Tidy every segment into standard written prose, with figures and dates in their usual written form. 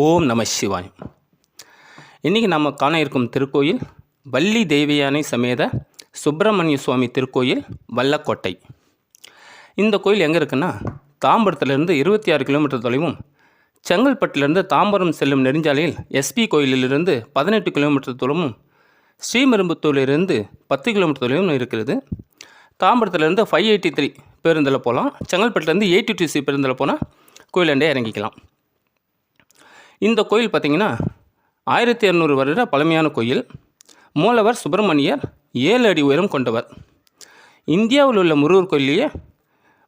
ஓம் நம சிவாய். இன்றைக்கி நம்ம காண இருக்கும் திருக்கோயில் வள்ளி தேவியானை சமேத சுப்பிரமணிய சுவாமி திருக்கோயில் வல்லக்கோட்டை. இந்த கோயில் எங்கே இருக்குன்னா, தாம்பரத்துலேருந்து 26 கிலோமீட்டர் தொலைவும், செங்கல்பட்டிலிருந்து தாம்பரம் செல்லும் நெடுஞ்சாலையில் எஸ்பி கோயிலிலிருந்து 18 கிலோமீட்டர் தூரமும், ஸ்ரீமரும்புத்தூரிலிருந்து 10 கிலோமீட்டர் தொலைவும் இருக்கிறது. தாம்பரத்துலேருந்து 583 பேருந்தில் போகலாம். செங்கல்பட்டுலேருந்து 822 பேருந்தில் போனால் கோயிலாண்டே இறங்கிக்கலாம். இந்த கோயில் பார்த்திங்கன்னா 1200 வருட பழமையான கோயில். மூலவர் சுப்பிரமணியர் 7 அடி உயரம் கொண்டவர். இந்தியாவில் உள்ள முருகர் கோயிலேயே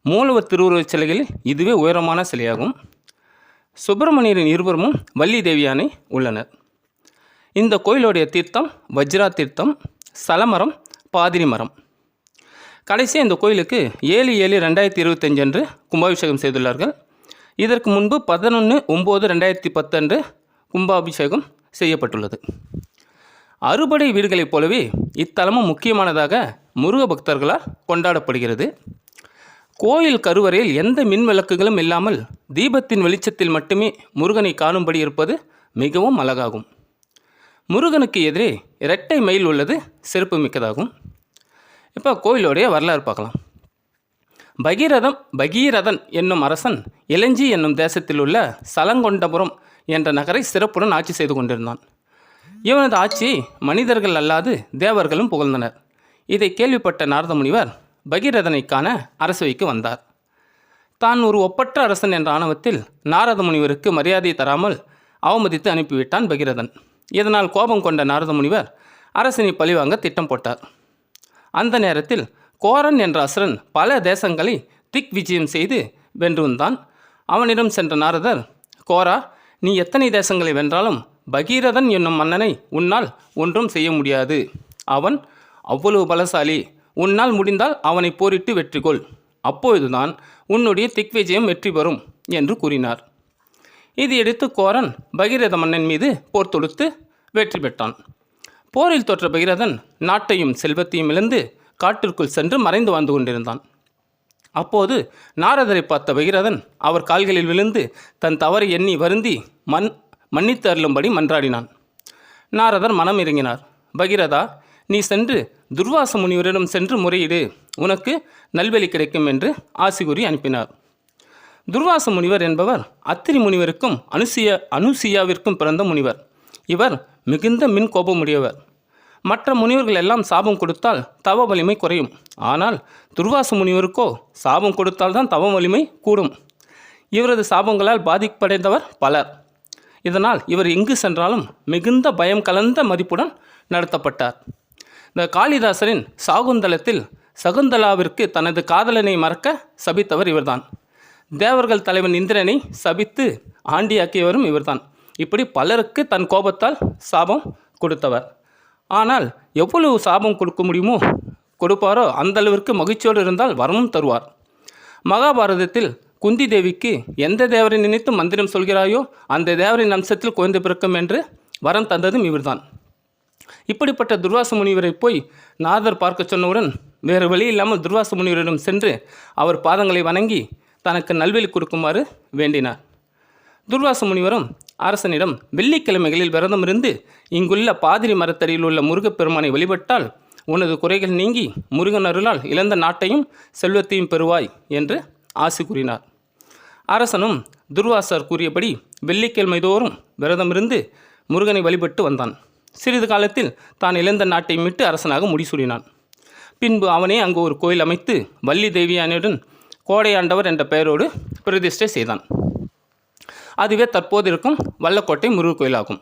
மூலவர் திருவுருவச் சிலைகளில் இதுவே உயரமான சிலையாகும். சுப்பிரமணியரின் இருவரும் வள்ளி தேவியானை உள்ளனர். இந்த கோயிலுடைய தீர்த்தம் வஜ்ரா தீர்த்தம், சலமரம், பாதிரி மரம். கடைசியாக இந்த கோயிலுக்கு 7/7/2025 அன்று கும்பாபிஷேகம் செய்துள்ளார்கள். இதற்கு முன்பு 11/9/2010 அன்று கும்பாபிஷேகம் செய்யப்பட்டுள்ளது. அறுபடை வீடுகளைப் போலவே இத்தலமும் முக்கியமானதாக முருக பக்தர்களால் கொண்டாடப்படுகிறது. கோயில் கருவறையில் எந்த மின் விளக்குகளும் இல்லாமல் தீபத்தின் வெளிச்சத்தில் மட்டுமே முருகனை காணும்படி இருப்பது மிகவும் அழகாகும். முருகனுக்கு எதிரே இரட்டை மயில் உள்ளது சிறப்பு மிக்கதாகும். இப்போ கோயிலுடைய வரலாறு பார்க்கலாம். பகீரதன் என்னும் அரசன் இளஞ்சி என்னும் தேசத்தில் உள்ள சலங்கொண்டபுரம் என்ற நகரை சிறப்புடன் ஆட்சி செய்து கொண்டிருந்தான். இவனது ஆட்சியை மனிதர்கள் அல்லாது தேவர்களும் புகழ்ந்தனர். இதை கேள்விப்பட்ட நாரத முனிவர் பகீரதனை காண அரசவைக்கு வந்தார். தான் ஒரு ஒப்பற்ற அரசன் என்ற ஆணவத்தில் நாரத முனிவருக்கு மரியாதை தராமல் அவமதித்து அனுப்பிவிட்டான் பகீரதன். இதனால் கோபம் கொண்ட நாரத முனிவர் அரசனை பழிவாங்க திட்டம் போட்டார். அந்த நேரத்தில் கோரன் என்ற அசுரன் பல தேசங்களை திக் விஜயம் செய்து வென்று வந்தான். அவனிடம் சென்ற நாரதர், கோரா, நீ எத்தனை தேசங்களை வென்றாலும் பகீரதன் என்னும் மன்னனை உன்னால் ஒன்றும் செய்ய முடியாது. அவன் அவ்வளவு பலசாலி. உன்னால் முடிந்தால் அவனை போரிட்டு வெற்றி கொள். அப்பொழுதுதான் உன்னுடைய திக் விஜயம் வெற்றி பெறும் என்று கூறினார். இதையடுத்து கோரன் பகீரத மன்னன் மீது போர் தொடுத்து வெற்றி பெற்றான். போரில் தோற்ற பகீரதன் நாட்டையும் செல்வத்தையும் இழந்து காட்டிற்குள் சென்று மறைந்து வாழ்ந்து கொண்டிருந்தான். அப்போது நாரதரை பார்த்த பகீரதன் அவர் கால்களில் விழுந்து தன் தவறை எண்ணி வருந்தி மன்னித்து அருளும்படி மன்றாடினான். நாரதர் மனம் இறங்கினார். பகீரதா, நீ சென்று துர்வாச முனிவரிடம் சென்று முறையிடு, உனக்கு நல்வழி கிடைக்கும் என்று ஆசி கூறி அனுப்பினார். துர்வாச முனிவர் என்பவர் அத்திரி முனிவருக்கும் அனுசியாவிற்கும் பிறந்த முனிவர். இவர் மிகுந்த மின் கோபமுடையவர். மற்ற முனிவர்கள் எல்லாம் சாபம் கொடுத்தால் தவ வலிமை குறையும். ஆனால் துர்வாச முனிவருக்கோ சாபம் கொடுத்தால்தான் தவ வலிமை கூடும். இவரது சாபங்களால் பாதிப்படைந்தவர் பலர். இதனால் இவர் எங்கு சென்றாலும் மிகுந்த பயம் கலந்த மதிப்புடன் நடத்தப்பட்டார். இந்த காளிதாசரின் சாகுந்தலத்தில் சகுந்தலாவிற்கு தனது காதலனை மறக்க சபித்தவர் இவர்தான். தேவர்கள் தலைவன் இந்திரனை சபித்து ஆண்டியாக்கியவரும் இவர்தான். இப்படி பலருக்கு தன் கோபத்தால் சாபம் கொடுத்தவர். ஆனால் எவ்வளவு சாபம் கொடுக்க முடியுமோ கொடுப்பாரோ அந்த அளவிற்கு மகிழ்ச்சியோடு இருந்தால் வரமும் தருவார். மகாபாரதத்தில் குந்தி தேவிக்கு எந்த தேவரை நினைத்து மந்திரம் சொல்கிறாயோ அந்த தேவரின் அம்சத்தில் குழந்தை பிறக்கும் என்று வரம் தந்ததும் இவர்தான். இப்படிப்பட்ட துர்வாச முனிவரை போய் நாரதர் பார்க்க சொன்னவுடன் வேறு வழி இல்லாமல் துர்வாச முனிவரிடம் சென்று அவர் பாதங்களை வணங்கி தனக்கு நல்வழி கொடுக்குமாறு வேண்டினார். துர்வாச முனிவரும் அரசனிடம் வெள்ளிக்கிழமைகளில் விரதம் இருந்து இங்குள்ள பாதிரி மரத்தடியில் உள்ள முருகப்பெருமானை வழிபட்டால் உனது குறைகள் நீங்கி முருகன் அருளால் இழந்த நாட்டையும் செல்வத்தையும் பெறுவாய் என்று ஆசி கூறினார். அரசனும் துர்வாசர் கூறியபடி வெள்ளிக்கிழமை தோறும் விரதம் இருந்து முருகனை வழிபட்டு வந்தான். சிறிது காலத்தில் தான் இழந்த நாட்டை மீட்டு அரசனாக முடிசூடினான். பின்பு அவனே அங்கு ஒரு கோயில் அமைத்து வள்ளி தேவியானுடன் கோடையாண்டவர் என்ற பெயரோடு பிரதிஷ்டை செய்தான். அதுவே தற்போது இருக்கும் வல்லக்கோட்டை முருகர் கோயிலாகும்.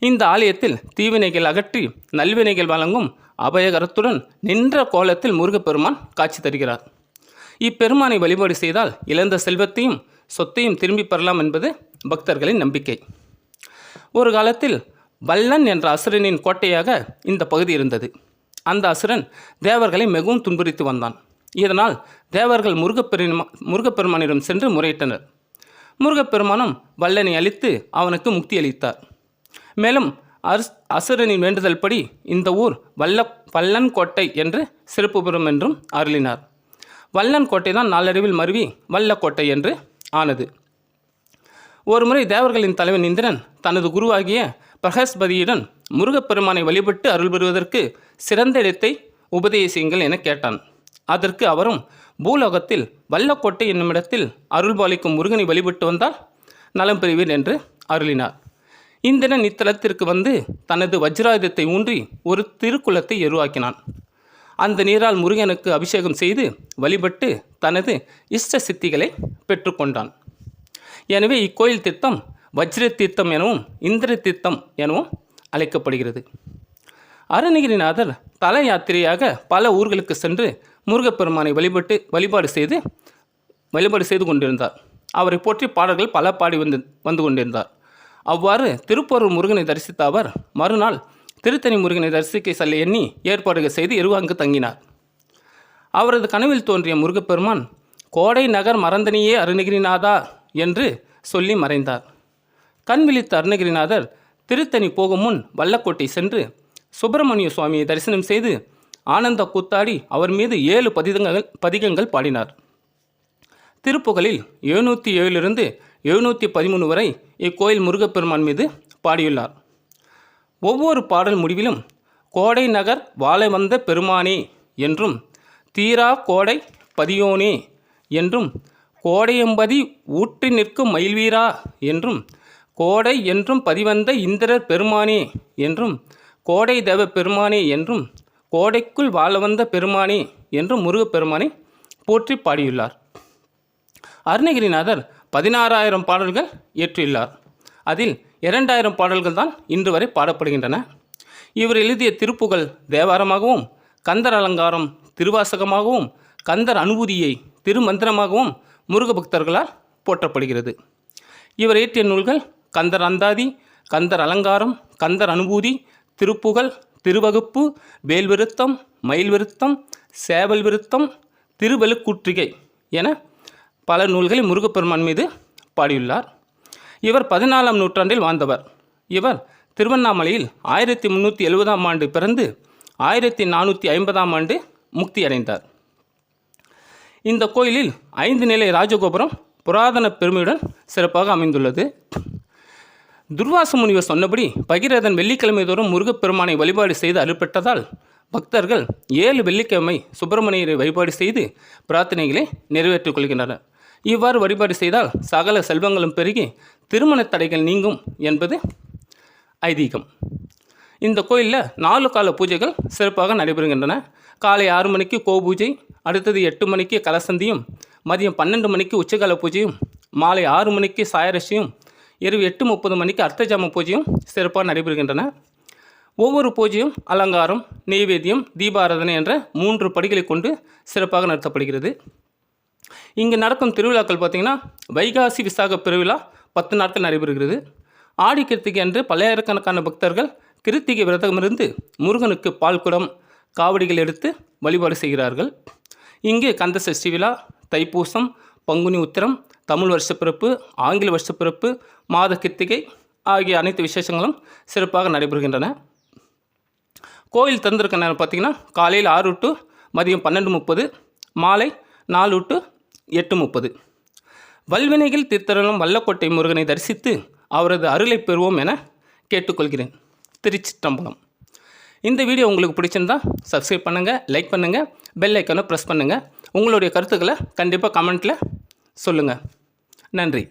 இந்த ஆலயத்தில் தீவினைகள் அகற்றி நல்வினைகள் வழங்கும் அபயகரத்துடன் நின்ற கோலத்தில் முருகப்பெருமான் காட்சி தருகிறார். இப்பெருமானை வழிபாடு செய்தால் இழந்த செல்வத்தையும் சொத்தையும் திரும்பி பெறலாம் என்பது பக்தர்களின் நம்பிக்கை. ஒரு காலத்தில் வல்லன் என்ற அசுரனின் கோட்டையாக இந்த பகுதி இருந்தது. அந்த அசுரன் தேவர்களை மிகவும் துன்புறுத்தி வந்தான். இதனால் தேவர்கள் முருகப்பெருமானிடம் சென்று முறையிட்டனர். முருகப்பெருமானும் வல்லனை அழித்து அவனுக்கு முக்தி அளித்தார். மேலும் அசுரனின் வேண்டுதல் படி இந்த ஊர் வல்லன் கோட்டை என்று சிறப்பு பெறும் என்றும் அருளினார். வல்லன் கோட்டை தான் நாளடைவில் மருவி வல்லக்கோட்டை என்று ஆனது. ஒருமுறை தேவர்களின் தலைவன் இந்திரன் தனது குருவாகிய பிரகஸ்பதியுடன் முருகப்பெருமானை வழிபட்டு அருள் பெறுவதற்கு சிறந்த இடத்தை உபதேசியுங்கள் என கேட்டான். அதற்கு அவரும் பூலோகத்தில் வல்லக்கோட்டை என்னுமிடத்தில் அருள்பாலிக்கும் முருகனை வழிபட்டு வந்தால் நலம் பெறுவீர் என்று அருளினார். இந்திரன் இத்தலத்திற்கு வந்து தனது வஜ்ராயுதத்தை ஊன்றி ஒரு திருக்குளத்தை எருவாக்கினான். அந்த நீரால் முருகனுக்கு அபிஷேகம் செய்து வழிபட்டு தனது இஷ்ட சித்திகளை பெற்றுக்கொண்டான். எனவே இக்கோயில் தீர்த்தம் வஜ்ர தீர்த்தம் எனவும் இந்திர தீர்த்தம் எனவும் அழைக்கப்படுகிறது. அருணகிரிநாதர் தல யாத்திரையாக பல ஊர்களுக்கு சென்று முருகப்பெருமானை வழிபாடு செய்து கொண்டிருந்தார். அவரை போற்றி பாடல்கள் பல பாடி வந்து கொண்டிருந்தார். அவ்வாறு திருப்பூர் முருகனை தரிசித்த அவர் மறுநாள் திருத்தணி முருகனை தரிசிக்க செல்ல எண்ணி ஏற்பாடுகள் செய்து அங்கு தங்கினார். அவரது கனவில் தோன்றிய முருகப்பெருமான் கோடை நகர் மறந்தனியே அருணகிரிநாதா என்று சொல்லி மறைந்தார். கண் விழித்த அருணகிரிநாதர் திருத்தணி போகும் முன் வல்லக்கோட்டை சென்று சுப்பிரமணிய சுவாமியை தரிசனம் செய்து ஆனந்த கூத்தாடி அவர் மீது 7 பதிகங்கள் பாடினார். திருப்புகழில் 707 713 வரை இக்கோயில் முருகப்பெருமான் மீது பாடியுள்ளார். ஒவ்வொரு பாடல் முடிவிலும் கோடை நகர் வாழ வந்த பெருமானே என்றும் தீரா கோடை பதியோனே என்றும் கோடையம்பதி ஊற்றி நிற்கும் மயில்வீரா என்றும் கோடை என்றும் பதிவந்த இந்திரர் பெருமானே என்றும் கோடை தேவ பெருமானே என்றும் கோடைக்குள் வாழ வந்த பெருமானே என்றும் முருகப்பெருமானை போற்றி பாடியுள்ளார். அருணகிரிநாதர் 16,000 பாடல்கள் இயற்றியுள்ளார். அதில் 2,000 பாடல்கள் தான் இன்று வரை பாடப்படுகின்றன. இவர் எழுதிய திருப்புகழ் தேவாரமாகவும் கந்தர் அலங்காரம் திருவாசகமாகவும் கந்தர் அனுபூதியை திருமந்திரமாகவும் முருக பக்தர்களால் போற்றப்படுகிறது. இவர் இயற்றிய நூல்கள் கந்தர் அந்தாதி, கந்தர் அலங்காரம், கந்தர் அனுபூதி, திருப்புகழ், திருவகுப்பு, வேல் விருத்தம், மயில் விருத்தம், சேவல் விருத்தம், திருவெழுக்கூற்றிகை என பல நூல்களை முருகப்பெருமான் மீது பாடியுள்ளார். இவர் 14ஆம் நூற்றாண்டில் வாழ்ந்தவர். இவர் திருவண்ணாமலையில் 1370ஆம் ஆண்டு பிறந்து 1450ஆம் ஆண்டு முக்தி அடைந்தார். இந்த கோயிலில் 5 நிலை ராஜகோபுரம் புராதன பெருமையுடன் சிறப்பாக அமைந்துள்ளது. துர்வாச முனிவர் சொன்னபடி பகீரதன் வெள்ளிக்கிழமை தோறும் முருகப்பெருமானை வழிபாடு செய்து அருள்பெற்றதால் பக்தர்கள் 7 வெள்ளிக்கிழமை சுப்பிரமணியரை வழிபாடு செய்து பிரார்த்தனைகளை நிறைவேற்றிக் கொள்கின்றனர். இவ்வாறு வழிபாடு செய்தால் சகல செல்வங்களும் பெருகி திருமண தடைகள் நீங்கும் என்பது ஐதீகம். இந்த கோயிலில் 4 கால பூஜைகள் சிறப்பாக நடைபெறுகின்றன. காலை 6 மணிக்கு கோபூஜை, அடுத்தது 8 மணிக்கு கலசந்தியும், மதியம் 12 மணிக்கு உச்சகால பூஜையும், மாலை 6 மணிக்கு சாயரசியும், இரவு 8:30 மணிக்கு அர்த்தஜாம பூஜையும் சிறப்பாக நடைபெறுகின்றன. ஒவ்வொரு பூஜையும் அலங்காரம், நெய்வேத்தியம், தீபாராதனை என்ற 3 படிகளை கொண்டு சிறப்பாக நடத்தப்படுகிறது. இங்கு நடக்கும் திருவிழாக்கள் பார்த்திங்கன்னா வைகாசி விசாக பெருவிழா 10 நாட்கள் நடைபெறுகிறது. ஆடி கிருத்திகை அன்று பல்லாயிரக்கணக்கான பக்தர்கள் கிருத்திகை விரதமிருந்து முருகனுக்கு பால்குடம், காவடிகள் எடுத்து வழிபாடு செய்கிறார்கள். இங்கு கந்த சஷ்டி விழா, தைப்பூசம், பங்குனி உத்திரம், தமிழ் வருஷப்பிறப்பு, ஆங்கில வருஷப்பிறப்பு, மாத கிருத்திகை ஆகிய அனைத்து விசேஷங்களும் சிறப்பாக நடைபெறுகின்றன. கோயில் திறந்திருக்க நேரம் பார்த்திங்கன்னா காலையில் 6 to மதியம் 12:30, மாலை 4 to 8:30. வல்வினைகள் தீர்த்தருளும் வல்லக்கோட்டை முருகனை தரிசித்து அவரது அருளை பெறுவோம் என கேட்டுக்கொள்கிறேன். திருச்சிற்றம்பலம். இந்த வீடியோ உங்களுக்கு பிடிச்சிருந்தால் சப்ஸ்கிரைப் பண்ணுங்கள், லைக் பண்ணுங்கள், பெல் ஐக்கானை ப்ரெஸ் பண்ணுங்கள். உங்களுடைய கருத்துக்களை கண்டிப்பாக கமெண்ட்டில் சொல்லுங்கள். நன்றி.